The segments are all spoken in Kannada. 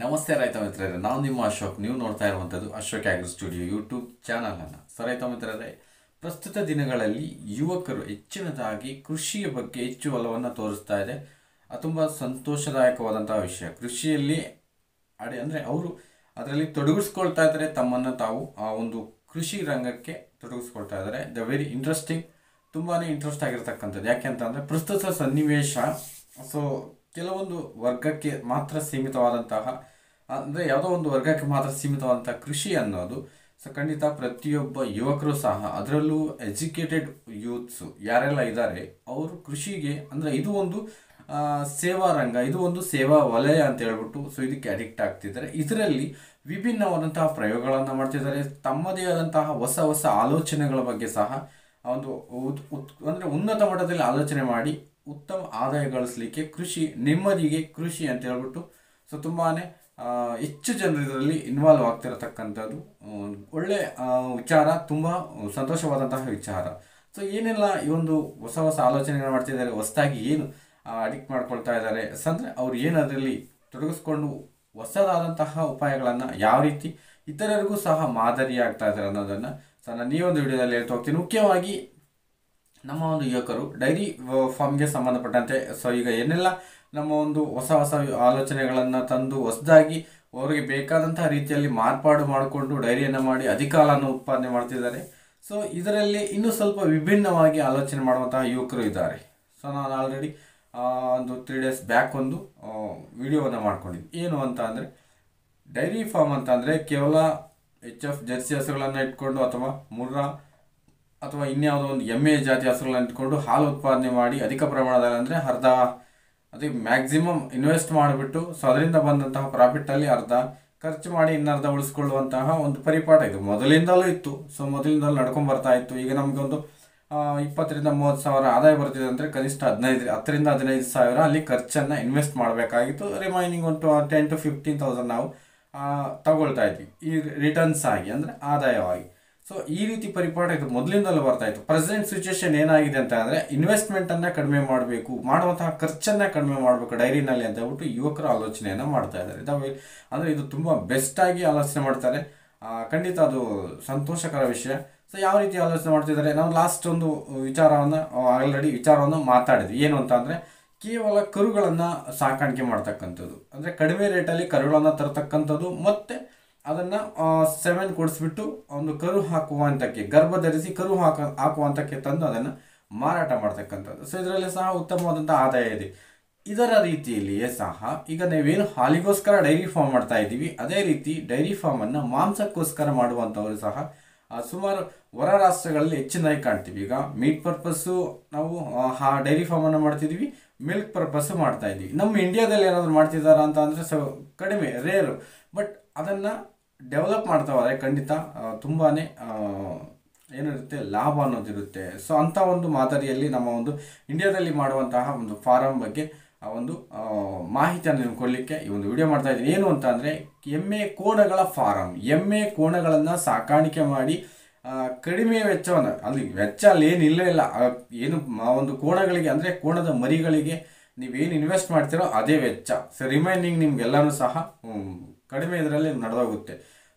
ನಮಸ್ತೆ ರೈತ ಮಿತ್ರರೇ, ನಾವು ನಿಮ್ಮ ಅಶೋಕ್. ನೀವು ನೋಡ್ತಾ ಇರುವಂಥದ್ದು ಅಶೋಕ್ ಆಗ್ರಿ ಸ್ಟುಡಿಯೋ ಯೂಟ್ಯೂಬ್ ಚಾನಲನ್ನು. ರೈತ ಮಿತ್ರರೇ, ಪ್ರಸ್ತುತ ದಿನಗಳಲ್ಲಿ ಯುವಕರು ಹೆಚ್ಚಿನದಾಗಿ ಕೃಷಿಯ ಬಗ್ಗೆ ಹೆಚ್ಚು ಒಲವನ್ನು ತೋರಿಸ್ತಾ ಇದೆ. ತುಂಬ ಸಂತೋಷದಾಯಕವಾದಂತಹ ವಿಷಯ. ಕೃಷಿಯಲ್ಲಿ ಅಂದರೆ ಅವರು ಅದರಲ್ಲಿ ತೊಡಗಿಸ್ಕೊಳ್ತಾ ಇದ್ದಾರೆ, ತಮ್ಮನ್ನು ತಾವು ಆ ಒಂದು ಕೃಷಿ ರಂಗಕ್ಕೆ ತೊಡಗಿಸ್ಕೊಳ್ತಾ ಇದ್ದಾರೆ. ವೆರಿ ಇಂಟ್ರೆಸ್ಟಿಂಗ್, ತುಂಬಾ ಇಂಟ್ರೆಸ್ಟ್ ಆಗಿರ್ತಕ್ಕಂಥದ್ದು. ಯಾಕೆ ಅಂತಂದರೆ ಪ್ರಸ್ತುತ ಸನ್ನಿವೇಶ ಕೆಲವೊಂದು ವರ್ಗಕ್ಕೆ ಮಾತ್ರ ಸೀಮಿತವಾದಂತಹ, ಅಂದರೆ ಯಾವುದೋ ಒಂದು ವರ್ಗಕ್ಕೆ ಮಾತ್ರ ಸೀಮಿತವಾದಂತಹ ಕೃಷಿ ಅನ್ನೋದು ಖಂಡಿತ ಪ್ರತಿಯೊಬ್ಬ ಯುವಕರು ಸಹ, ಅದರಲ್ಲೂ ಎಜುಕೇಟೆಡ್ ಯೂತ್ಸು ಯಾರೆಲ್ಲ ಇದ್ದಾರೆ ಅವರು ಕೃಷಿಗೆ, ಅಂದರೆ ಇದು ಒಂದು ಸೇವಾ ರಂಗ, ಇದು ಒಂದು ಸೇವಾ ವಲಯ ಅಂತ ಹೇಳ್ಬಿಟ್ಟು ಇದಕ್ಕೆ ಅಡಿಕ್ಟ್ ಆಗ್ತಿದ್ದಾರೆ. ಇದರಲ್ಲಿ ವಿಭಿನ್ನವಾದಂತಹ ಪ್ರಯೋಗಗಳನ್ನು ಮಾಡ್ತಿದ್ದಾರೆ. ತಮ್ಮದೇ ಆದಂತಹ ಹೊಸ ಹೊಸ ಆಲೋಚನೆಗಳ ಬಗ್ಗೆ ಸಹ ಒಂದು ಅಂದರೆ ಉನ್ನತ ಮಟ್ಟದಲ್ಲಿ ಆಲೋಚನೆ ಮಾಡಿ ಉತ್ತಮ ಆದಾಯ ಗಳಿಸಲಿಕ್ಕೆ ಕೃಷಿ, ನೆಮ್ಮದಿಗೆ ಕೃಷಿ ಅಂತ ಹೇಳ್ಬಿಟ್ಟು ತುಂಬಾ ಹೆಚ್ಚು ಜನರು ಇದರಲ್ಲಿ ಇನ್ವಾಲ್ವ್ ಆಗ್ತಿರತಕ್ಕಂಥದ್ದು ಒಳ್ಳೆ ವಿಚಾರ, ತುಂಬ ಸಂತೋಷವಾದಂತಹ ವಿಚಾರ. ಏನೆಲ್ಲ ಈ ಒಂದು ಹೊಸ ಹೊಸ ಆಲೋಚನೆಗಳು ಮಾಡ್ತಿದ್ದಾರೆ, ಹೊಸದಾಗಿ ಏನು ಅಡಿಕ್ಟ್ ಮಾಡ್ಕೊಳ್ತಾ ಇದ್ದಾರೆ ಅಂದರೆ ಅವ್ರು ಏನು ಅದರಲ್ಲಿ ತೊಡಗಿಸ್ಕೊಂಡು ಹೊಸದಾದಂತಹ ಉಪಾಯಗಳನ್ನು ಯಾವ ರೀತಿ ಇತರರಿಗೂ ಸಹ ಮಾದರಿ ಆಗ್ತಾ ಇದ್ದಾರೆ ಅನ್ನೋದನ್ನು ನಾನು ಈ ಒಂದು ವಿಡಿಯೋದಲ್ಲಿ ಹೇಳ್ತಾ ಹೋಗ್ತೀನಿ. ಮುಖ್ಯವಾಗಿ ನಮ್ಮ ಒಂದು ಯುವಕರು ಡೈರಿ ಫಾರ್ಮ್ಗೆ ಸಂಬಂಧಪಟ್ಟಂತೆ ಈಗ ಏನೆಲ್ಲ ನಮ್ಮ ಒಂದು ಹೊಸ ಹೊಸ ಆಲೋಚನೆಗಳನ್ನು ತಂದು ಹೊಸದಾಗಿ ಅವರಿಗೆ ಬೇಕಾದಂತಹ ರೀತಿಯಲ್ಲಿ ಮಾರ್ಪಾಡು ಮಾಡಿಕೊಂಡು ಡೈರಿಯನ್ನು ಮಾಡಿ ಅಧಿಕ ಹಾಲನ್ನು ಉತ್ಪಾದನೆ ಮಾಡ್ತಿದ್ದಾರೆ. ಇದರಲ್ಲಿ ಇನ್ನೂ ಸ್ವಲ್ಪ ವಿಭಿನ್ನವಾಗಿ ಆಲೋಚನೆ ಮಾಡುವಂತಹ ಯುವಕರು ಇದ್ದಾರೆ. ನಾನು ಆಲ್ರೆಡಿ ಒಂದು 3 days ಬ್ಯಾಕ್ ಒಂದು ವಿಡಿಯೋವನ್ನು ಮಾಡ್ಕೊಂಡಿದ್ದೆ. ಏನು ಅಂತ ಅಂದರೆ, ಡೈರಿ ಫಾರ್ಮ್ ಅಂತ ಅಂದರೆ ಕೇವಲ HF ಜರ್ಸಿ ಹಸುಗಳನ್ನು ಇಟ್ಕೊಂಡು ಅಥವಾ ಮುರ್ರಾ ಅಥವಾ ಇನ್ಯಾವುದೋ ಒಂದು ಎಮ್ಮೆ ಜಾತಿ ಹಸುಗಳನ್ನು ಇಟ್ಕೊಂಡು ಹಾಲು ಉತ್ಪಾದನೆ ಮಾಡಿ ಅಧಿಕ ಪ್ರಮಾಣದಲ್ಲಿ, ಅಂದರೆ ಅದೇ ಮ್ಯಾಕ್ಸಿಮಮ್ ಇನ್ವೆಸ್ಟ್ ಮಾಡಿಬಿಟ್ಟು ಅದರಿಂದ ಬಂದಂತಹ ಪ್ರಾಫಿಟಲ್ಲಿ ಅರ್ಧ ಖರ್ಚು ಮಾಡಿ ಇನ್ನರ್ಧ ಉಳಿಸ್ಕೊಳ್ಳುವಂತಹ ಒಂದು ಪರಿಪಾಠ ಇದು ಮೊದಲಿಂದಲೂ ಇತ್ತು. ಮೊದಲಿಂದಲೂ ನಡ್ಕೊಂಡು ಬರ್ತಾ ಇತ್ತು. ಈಗ ನಮಗೊಂದು 20,000-30,000 ಸಾವಿರ ಆದಾಯ ಬರ್ತಿದೆ ಅಂದರೆ ಕನಿಷ್ಠ 10,000-15,000 ಅಲ್ಲಿ ಖರ್ಚನ್ನು ಇನ್ವೆಸ್ಟ್ ಮಾಡಬೇಕಾಗಿತ್ತು. ರಿಮೈನಿಂಗ್ ಒಂದು 10,000-15,000 ನಾವು ತಗೊಳ್ತಾ ಇದ್ವಿ ಈ ರಿಟರ್ನ್ಸ್ ಆಗಿ, ಅಂದರೆ ಆದಾಯವಾಗಿ. ಈ ರೀತಿ ಪರಿಪಾಠ ಇದು ಮೊದಲಿಂದಲೂ ಬರ್ತಾ ಇತ್ತು. ಪ್ರೆಸೆಂಟ್ ಸಿಚುವೇಶನ್ ಏನಾಗಿದೆ ಅಂತ ಅಂದರೆ, ಇನ್ವೆಸ್ಟ್ಮೆಂಟನ್ನು ಕಡಿಮೆ ಮಾಡಬೇಕು, ಮಾಡುವಂತಹ ಖರ್ಚನ್ನು ಕಡಿಮೆ ಮಾಡಬೇಕು ಡೈರಿನಲ್ಲಿ ಅಂತ ಹೇಳ್ಬಿಟ್ಟು ಯುವಕರು ಆಲೋಚನೆಯನ್ನು ಮಾಡ್ತಾ ಇದ್ದಾರೆ. ಅಂದರೆ ಇದು ತುಂಬ ಬೆಸ್ಟಾಗಿ ಆಲೋಚನೆ ಮಾಡ್ತಾರೆ. ಖಂಡಿತ ಅದು ಸಂತೋಷಕರ ವಿಷಯ. ಯಾವ ರೀತಿ ಆಲೋಚನೆ ಮಾಡ್ತಿದ್ದಾರೆ, ನಾವು ಲಾಸ್ಟ್ ಒಂದು ವಿಚಾರವನ್ನು ಮಾತಾಡಿದ್ವಿ. ಏನು ಅಂತ ಅಂದರೆ, ಕೇವಲ ಕರುಗಳನ್ನು ಸಾಕಾಣಿಕೆ ಮಾಡ್ತಕ್ಕಂಥದ್ದು, ಅಂದರೆ ಕಡಿಮೆ ರೇಟಲ್ಲಿ ಕರುಗಳನ್ನು ತರತಕ್ಕಂಥದ್ದು, ಮತ್ತು ಅದನ್ನು ಸೆಮೆನ್ ಕೊಡಿಸ್ಬಿಟ್ಟು ಒಂದು ಕರು ಹಾಕುವಂತಕ್ಕೆ, ಗರ್ಭ ಧರಿಸಿ ಕರು ಹಾಕುವಂತಕ್ಕೆ ತಂದು ಅದನ್ನು ಮಾರಾಟ ಮಾಡ್ತಕ್ಕಂಥದ್ದು. ಇದರಲ್ಲಿ ಸಹ ಉತ್ತಮವಾದಂಥ ಆದಾಯ ಇದೆ. ಇದರ ರೀತಿಯಲ್ಲಿಯೇ ಸಹ ಈಗ ನಾವೇನು ಹಾಲಿಗೋಸ್ಕರ ಡೈರಿ ಫಾರ್ಮ್ ಮಾಡ್ತಾ ಇದ್ದೀವಿ, ಅದೇ ರೀತಿ ಡೈರಿ ಫಾರ್ಮನ್ನು ಮಾಂಸಕ್ಕೋಸ್ಕರ ಮಾಡುವಂಥವರು ಸಹ ಸುಮಾರು ಹೊರ ರಾಷ್ಟ್ರಗಳಲ್ಲಿ ಹೆಚ್ಚಿನಾಗಿ ಕಾಣ್ತೀವಿ. ಈಗ ಮೀಟ್ ಪರ್ಪಸ್ಸು ನಾವು ಡೈರಿ ಫಾರ್ಮನ್ನು ಮಾಡ್ತಿದ್ದೀವಿ, ಮಿಲ್ಕ್ ಪರ್ಪಸ್ಸು ಮಾಡ್ತಾ ಇದ್ದೀವಿ. ನಮ್ಮ ಇಂಡಿಯಾದಲ್ಲಿ ಏನಾದರೂ ಮಾಡ್ತಿದ್ದಾರಾ ಅಂತ ಅಂದರೆ ಕಡಿಮೆ, ರೇರು. ಬಟ್ ಅದನ್ನು ಡೆವಲಪ್ ಮಾಡ್ತಾ ಹೋದರೆ ಖಂಡಿತ ತುಂಬಾ ಏನಿರುತ್ತೆ, ಲಾಭ ಅನ್ನೋದಿರುತ್ತೆ. ಅಂಥ ಒಂದು ಮಾದರಿಯಲ್ಲಿ ನಮ್ಮ ಒಂದು ಇಂಡಿಯಾದಲ್ಲಿ ಮಾಡುವಂತಹ ಒಂದು ಫಾರಮ್ ಬಗ್ಗೆ ಒಂದು ಮಾಹಿತಿಯನ್ನು ನಿಮ್ಗೆ ಕೊಡಲಿಕ್ಕೆ ಈ ಒಂದು ವಿಡಿಯೋ ಮಾಡ್ತಾ ಇದ್ದೀನಿ. ಏನು ಅಂತ ಅಂದರೆ, ಎಮ್ಮೆ ಕೋಣಗಳ ಫಾರಮ್, ಎಮ್ಮೆ ಕೋಣಗಳನ್ನು ಸಾಕಾಣಿಕೆ ಮಾಡಿ ಕಡಿಮೆ ವೆಚ್ಚವನ್ನು, ಅಲ್ಲಿ ಏನಿಲ್ಲ ಏನು ಒಂದು ಕೋಣಗಳಿಗೆ, ಅಂದರೆ ಕೋಣದ ಮರಿಗಳಿಗೆ ನೀವೇನು ಇನ್ವೆಸ್ಟ್ ಮಾಡ್ತೀರೋ ಅದೇ ವೆಚ್ಚ. ರಿಮೈನಿಂಗ್ ನಿಮ್ಗೆಲ್ಲನೂ ಸಹ ಕಡಿಮೆ ಇದರಲ್ಲಿ ನಡೆದೋಗುತ್ತೆ.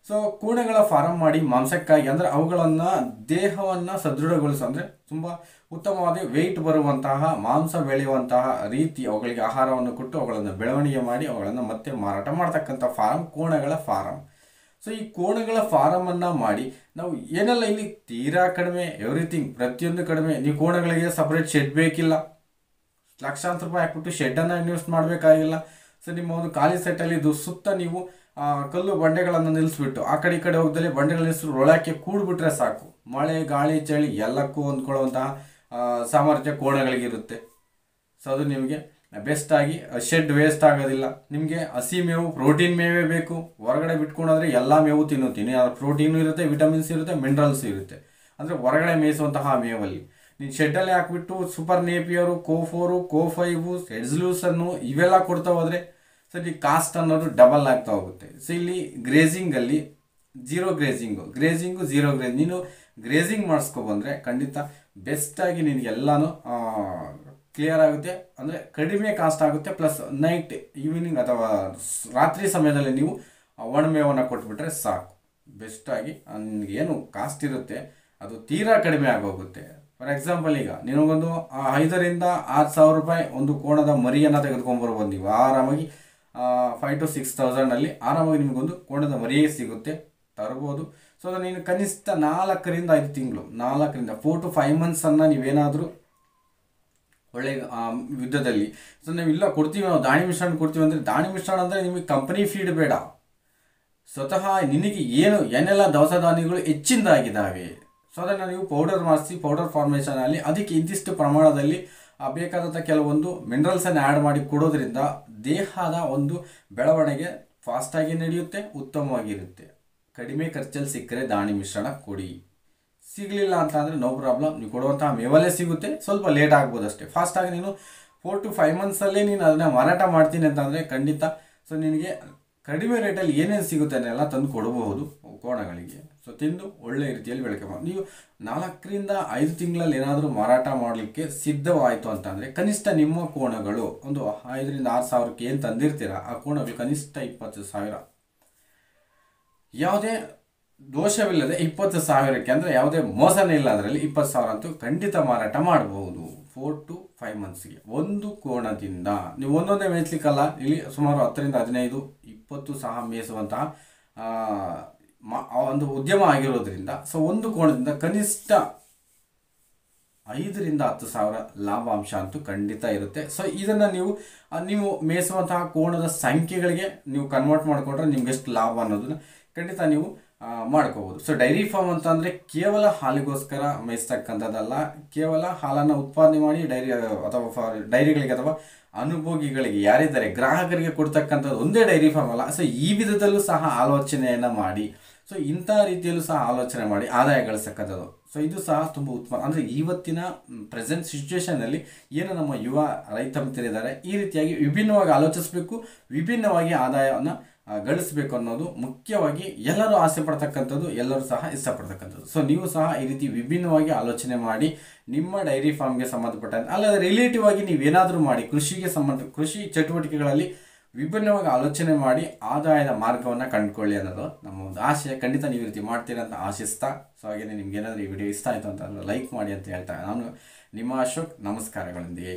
ಕೋಣಗಳ ಫಾರಮ್ ಮಾಡಿ ಮಾಂಸಕ್ಕಾಗಿ, ಅಂದರೆ ಅವುಗಳನ್ನು ದೇಹವನ್ನು ಸದೃಢಗೊಳಿಸೋ, ಅಂದರೆ ತುಂಬ ಉತ್ತಮವಾದ ವೆಯ್ಟ್ ಬರುವಂತಹ ಮಾಂಸ ಬೆಳೆಯುವಂತಹ ರೀತಿ ಅವುಗಳಿಗೆ ಆಹಾರವನ್ನು ಕೊಟ್ಟು ಅವುಗಳನ್ನು ಬೆಳವಣಿಗೆ ಮಾಡಿ ಅವುಗಳನ್ನು ಮತ್ತೆ ಮಾರಾಟ ಮಾಡ್ತಕ್ಕಂಥ ಫಾರಮ್ ಕೋಣಗಳ ಫಾರಮ್. ಈ ಕೋಣಗಳ ಫಾರಮನ್ನು ಮಾಡಿ ನಾವು ಏನೆಲ್ಲ, ಇಲ್ಲಿ ತೀರಾ ಕಡಿಮೆ, ಎವ್ರಿಥಿಂಗ್ ಪ್ರತಿಯೊಂದು ಕಡಿಮೆ. ನೀವು ಕೋಣಗಳಿಗೆ ಸಪ್ರೇಟ್ ಶೆಡ್ ಬೇಕಿಲ್ಲ, ಲಕ್ಷಾಂತರ ರೂಪಾಯಿ ಹಾಕ್ಬಿಟ್ಟು ಶೆಡ್ಡನ್ನು ಇನ್ವೆಸ್ಟ್ ಮಾಡಬೇಕಾಗಿಲ್ಲ. ನಿಮ್ಮ ಒಂದು ಖಾಲಿ ಸೆಟ್ಟಲ್ಲಿ ಇದು ಸುತ್ತ ನೀವು ಕಲ್ಲು ಬಂಡೆಗಳನ್ನು ನಿಲ್ಲಿಸ್ಬಿಟ್ಟು ಆ ಕಡೆ ಈ ಕಡೆ ಹೋಗ್ದಲ್ಲಿ ಬಂಡೆಗಳು ನಿಲ್ಲಿಸ್ಬಿಟ್ಟು ಒಳಕ್ಕೆ ಕೂಡ್ಬಿಟ್ರೆ ಸಾಕು. ಮಳೆ ಗಾಳಿ ಚಳಿ ಎಲ್ಲಕ್ಕೂ ಹೊಂದ್ಕೊಳ್ಳುವಂತಹ ಸಾಮರ್ಥ್ಯ ಕೋಣಗಳಿಗಿರುತ್ತೆ. ಅದು ನಿಮಗೆ ಬೆಸ್ಟಾಗಿ, ಶೆಡ್ ವೇಸ್ಟ್ ಆಗೋದಿಲ್ಲ. ನಿಮಗೆ ಹಸಿ ಮೇವು, ಪ್ರೋಟೀನ್ ಮೇವೇ ಬೇಕು. ಹೊರಗಡೆ ಬಿಟ್ಕೊಂಡ್ರೆ ಎಲ್ಲ ಮೇವು ತಿನ್ನುತ್ತೀನಿ, ಪ್ರೋಟೀನು ಇರುತ್ತೆ, ವಿಟಮಿನ್ಸ್ ಇರುತ್ತೆ, ಮಿನರಲ್ಸ್ ಇರುತ್ತೆ. ಅಂದರೆ ಹೊರಗಡೆ ಮೇಯಿಸುವಂತಹ ಮೇವಲ್ಲಿ ನೀನು ಶೆಡ್ಡಲ್ಲಿ ಹಾಕ್ಬಿಟ್ಟು ಸೂಪರ್ ನೇಪಿಯರು, ಕೋ4, ಕೋ5, ಎಡ್ಸ್ಲೂಸನ್ನು ಇವೆಲ್ಲ ಕೊಡ್ತಾ ಹೋದರೆ ಈ ಕಾಸ್ಟ್ ಅನ್ನೋದು ಡಬಲ್ ಆಗ್ತಾ ಹೋಗುತ್ತೆ. ಇಲ್ಲಿ ಗ್ರೇಜಿಂಗಲ್ಲಿ ಝೀರೋ ಗ್ರೇಜಿಂಗು, ಝೀರೋ ಗ್ರೇಜ್. ನೀನು ಗ್ರೇಜಿಂಗ್ ಮಾಡಿಸ್ಕೊಬಂದರೆ ಖಂಡಿತ ಬೆಸ್ಟಾಗಿ ನಿನಗೆಲ್ಲನೂ ಕ್ಲಿಯರ್ ಆಗುತ್ತೆ, ಅಂದರೆ ಕಡಿಮೆ ಕಾಸ್ಟ್ ಆಗುತ್ತೆ. ಪ್ಲಸ್ ನೈಟ್ ಈವ್ನಿಂಗ್ ಅಥವಾ ರಾತ್ರಿ ಸಮಯದಲ್ಲಿ ನೀವು ಒಣಮೇವನ್ನು ಕೊಟ್ಬಿಟ್ರೆ ಸಾಕು. ಬೆಸ್ಟಾಗಿ ನಿನಗೆ ಏನು ಕಾಸ್ಟ್ ಇರುತ್ತೆ ಅದು ತೀರಾ ಕಡಿಮೆ ಆಗೋಗುತ್ತೆ. ಫಾರ್ ಎಕ್ಸಾಂಪಲ್, ಈಗ ನಿನಗೊಂದು 5,000 to 6,000 ರೂಪಾಯಿ ಒಂದು ಕೋಣದ ಮರಿಯನ್ನು ತೆಗೆದುಕೊಂಡ್ಬರ್ಬೋದು. ನೀವು ಆರಾಮಾಗಿ 5,000 to 6,000 ಆರಾಮಾಗಿ ನಿಮಗೊಂದು ಕೋಣದ ಮರಿಯೇ ಸಿಗುತ್ತೆ, ತರ್ಬೋದು. ಸೊ ಅದು ನೀನು ಕನಿಷ್ಠ 4 to 5 ತಿಂಗಳು, 4 to 5 months ನೀವೇನಾದರೂ ಒಳ್ಳೆ ಯುದ್ಧದಲ್ಲಿ ಸೊ ನಾವು ಇಲ್ಲ ಕೊಡ್ತೀವಿ, ನಾವು ದಾಣಿ ಮಿಶ್ರಣ ಕೊಡ್ತೀವಿ ಅಂದರೆ, ದಾಣಿ ಮಿಶ್ರಣ ಅಂದರೆ ನಿಮಗೆ ಕಂಪನಿ ಫೀಡ್ ಬೇಡ, ಸ್ವತಃ ನಿನಗೆ ಏನೆಲ್ಲ ದವಸ ಧಾನ್ಯಗಳು ಹೆಚ್ಚಿಂದಾಗಿದ್ದಾವೆ ಸೊ ಅದನ್ನು ನೀವು ಪೌಡರ್ ಮಾಡಿಸಿ, ಪೌಡರ್ ಫಾರ್ಮೇಷನಲ್ಲಿ ಅದಕ್ಕೆ ಇಂತಿಷ್ಟು ಪ್ರಮಾಣದಲ್ಲಿ ಬೇಕಾದಂಥ ಕೆಲವೊಂದು ಮಿನರಲ್ಸನ್ನು ಆ್ಯಡ್ ಮಾಡಿ ಕೊಡೋದ್ರಿಂದ ದೇಹದ ಒಂದು ಬೆಳವಣಿಗೆ ಫಾಸ್ಟಾಗಿ ನಡೆಯುತ್ತೆ, ಉತ್ತಮವಾಗಿರುತ್ತೆ. ಕಡಿಮೆ ಖರ್ಚಲ್ಲಿ ಸಿಕ್ಕರೆ ದಾಣಿ ಮಿಶ್ರಣ ಕೊಡಿ. ಸಿಗಲಿಲ್ಲ ಅಂತ ಅಂದರೆ ನೋ ಪ್ರಾಬ್ಲಮ್, ನೀವು ಕೊಡುವಂತಹ ಮೇವಲ್ಲೇ ಸಿಗುತ್ತೆ, ಸ್ವಲ್ಪ ಲೇಟ್ ಆಗ್ಬೋದು ಅಷ್ಟೇ. ಫಾಸ್ಟಾಗಿ ನೀನು 4 to 5 months ನೀನು ಅದನ್ನು ಮಾರಾಟ ಮಾಡ್ತೀನಿ ಅಂತಂದರೆ ಖಂಡಿತ ಸೊ ನಿನಗೆ ಕಡಿಮೆ ರೇಟಲ್ಲಿ ಏನೇನು ಸಿಗುತ್ತೆ ಅನ್ನೆಲ್ಲ ತಂದು ಕೊಡಬಹುದು ಕೋಣಗಳಿಗೆ. ಸೊ ತಿಂದು ಒಳ್ಳೆ ರೀತಿಯಲ್ಲಿ ಬೆಳಕೆ ಮಾಡಿ ನೀವು 4 to 5 ತಿಂಗಳಲ್ಲಿ ಏನಾದರೂ ಮಾರಾಟ ಮಾಡಲಿಕ್ಕೆ ಸಿದ್ಧವಾಯಿತು ಅಂತಂದರೆ ಕನಿಷ್ಠ ನಿಮ್ಮ ಕೋಣಗಳು ಒಂದು 5,000 to 6,000 ಏನು ತಂದಿರ್ತೀರ ಆ ಕೋಣಗಳು ಕನಿಷ್ಠ 20,000, ಯಾವುದೇ ದೋಷವಿಲ್ಲದೆ 20,000 ಅಂದರೆ ಯಾವುದೇ ಮೋಸನೇ ಇಲ್ಲ, ಅದರಲ್ಲಿ 20,000 ಅಂತೂ ಖಂಡಿತ ಮಾರಾಟ ಮಾಡಬಹುದು 4 to 5 months ಒಂದು ಕೋಣದಿಂದ. ನೀವು ಒಂದೊಂದೇ ಮೇಯಿಸ್ಲಿಕ್ಕಲ್ಲ, ಇಲ್ಲಿ ಸುಮಾರು 10 to 15, 20 ಸಹ ಮೇಯಿಸುವಂತಹ ಒಂದು ಉದ್ಯಮ ಆಗಿರೋದ್ರಿಂದ ಸೊ ಒಂದು ಕೋಣದಿಂದ ಕನಿಷ್ಠ 5,000 to 10,000 ಲಾಭಾಂಶ ಅಂತೂ ಖಂಡಿತ ಇರುತ್ತೆ. ಸೊ ಇದನ್ನು ನೀವು ಮೇಯಿಸುವಂತಹ ಕೋಣದ ಸಂಖ್ಯೆಗಳಿಗೆ ನೀವು ಕನ್ವರ್ಟ್ ಮಾಡಿಕೊಂಡ್ರೆ ನಿಮ್ಗೆ ಎಷ್ಟು ಲಾಭ ಅನ್ನೋದನ್ನ ಖಂಡಿತ ನೀವು ಮಾಡ್ಕೋಬೋದು. ಸೊ ಡೈರಿ ಫಾರ್ಮ್ ಅಂತಂದರೆ ಕೇವಲ ಹಾಲಿಗೋಸ್ಕರ ಮೇಯಿಸ್ತಕ್ಕಂಥದ್ದಲ್ಲ, ಕೇವಲ ಹಾಲನ್ನು ಉತ್ಪಾದನೆ ಮಾಡಿ ಡೈರಿಗಳಿಗೆ ಅಥವಾ ಅನುಭೋಗಿಗಳಿಗೆ ಯಾರಿದ್ದಾರೆ ಗ್ರಾಹಕರಿಗೆ ಕೊಡ್ತಕ್ಕಂಥದ್ದು ಒಂದೇ ಡೈರಿ ಫಾರ್ಮ್ ಅಲ್ಲ. ಸೊ ಈ ವಿಧದಲ್ಲೂ ಸಹ ಆಲೋಚನೆಯನ್ನು ಮಾಡಿ, ಸೊ ಇಂಥ ರೀತಿಯಲ್ಲೂ ಸಹ ಆಲೋಚನೆ ಮಾಡಿ ಆದಾಯ ಗಳಿಸ್ತಕ್ಕಂಥದ್ದು. ಸೊ ಇದು ಸಹ ತುಂಬ ಉತ್ತಮ. ಅಂದರೆ ಇವತ್ತಿನ ಪ್ರೆಸೆಂಟ್ ಸಿಚುವೇಷನಲ್ಲಿ ಏನು ನಮ್ಮ ಯುವ ರೈತ ಮಿತ್ರರಿದ್ದಾರೆ ಈ ರೀತಿಯಾಗಿ ವಿಭಿನ್ನವಾಗಿ ಆಲೋಚಿಸಬೇಕು, ವಿಭಿನ್ನವಾಗಿ ಆದಾಯವನ್ನು ಗಳಿಸಬೇಕು ಅನ್ನೋದು ಮುಖ್ಯವಾಗಿ ಎಲ್ಲರೂ ಆಸೆ ಪಡ್ತಕ್ಕಂಥದ್ದು, ಎಲ್ಲರೂ ಸಹ ಇಷ್ಟಪಡ್ತಕ್ಕಂಥದ್ದು. ಸೊ ನೀವು ಸಹ ಈ ರೀತಿ ವಿಭಿನ್ನವಾಗಿ ಆಲೋಚನೆ ಮಾಡಿ ನಿಮ್ಮ ಡೈರಿ ಫಾರ್ಮ್ಗೆ ಸಂಬಂಧಪಟ್ಟಂತೆ ಅಲ್ಲದೆ ರಿಲೇಟಿವ್ ಆಗಿ ನೀವೇನಾದರೂ ಮಾಡಿ ಕೃಷಿ ಚಟುವಟಿಕೆಗಳಲ್ಲಿ ವಿಭಿನ್ನವಾಗಿ ಆಲೋಚನೆ ಮಾಡಿ ಆದಾಯದ ಮಾರ್ಗವನ್ನು ಕಂಡುಕೊಳ್ಳಿ ಅನ್ನೋದು ನಮ್ಮ ಒಂದು ಆಶಯ. ಖಂಡಿತ ನೀವು ಈ ರೀತಿ ಮಾಡ್ತೀರಾ ಅಂತ ಆಶಿಸ್ತಾ, ಸೊ ಹಾಗೆ ನಿಮ್ಗೆ ಏನಾದರೂ ಈ ವಿಡಿಯೋ ಇಷ್ಟ ಆಯಿತು ಅಂತ ಲೈಕ್ ಮಾಡಿ ಅಂತ ಹೇಳ್ತಾ ನಾನು ನಿಮ್ಮ ಅಶೋಕ್, ನಮಸ್ಕಾರಗಳೊಂದಿಗೆ.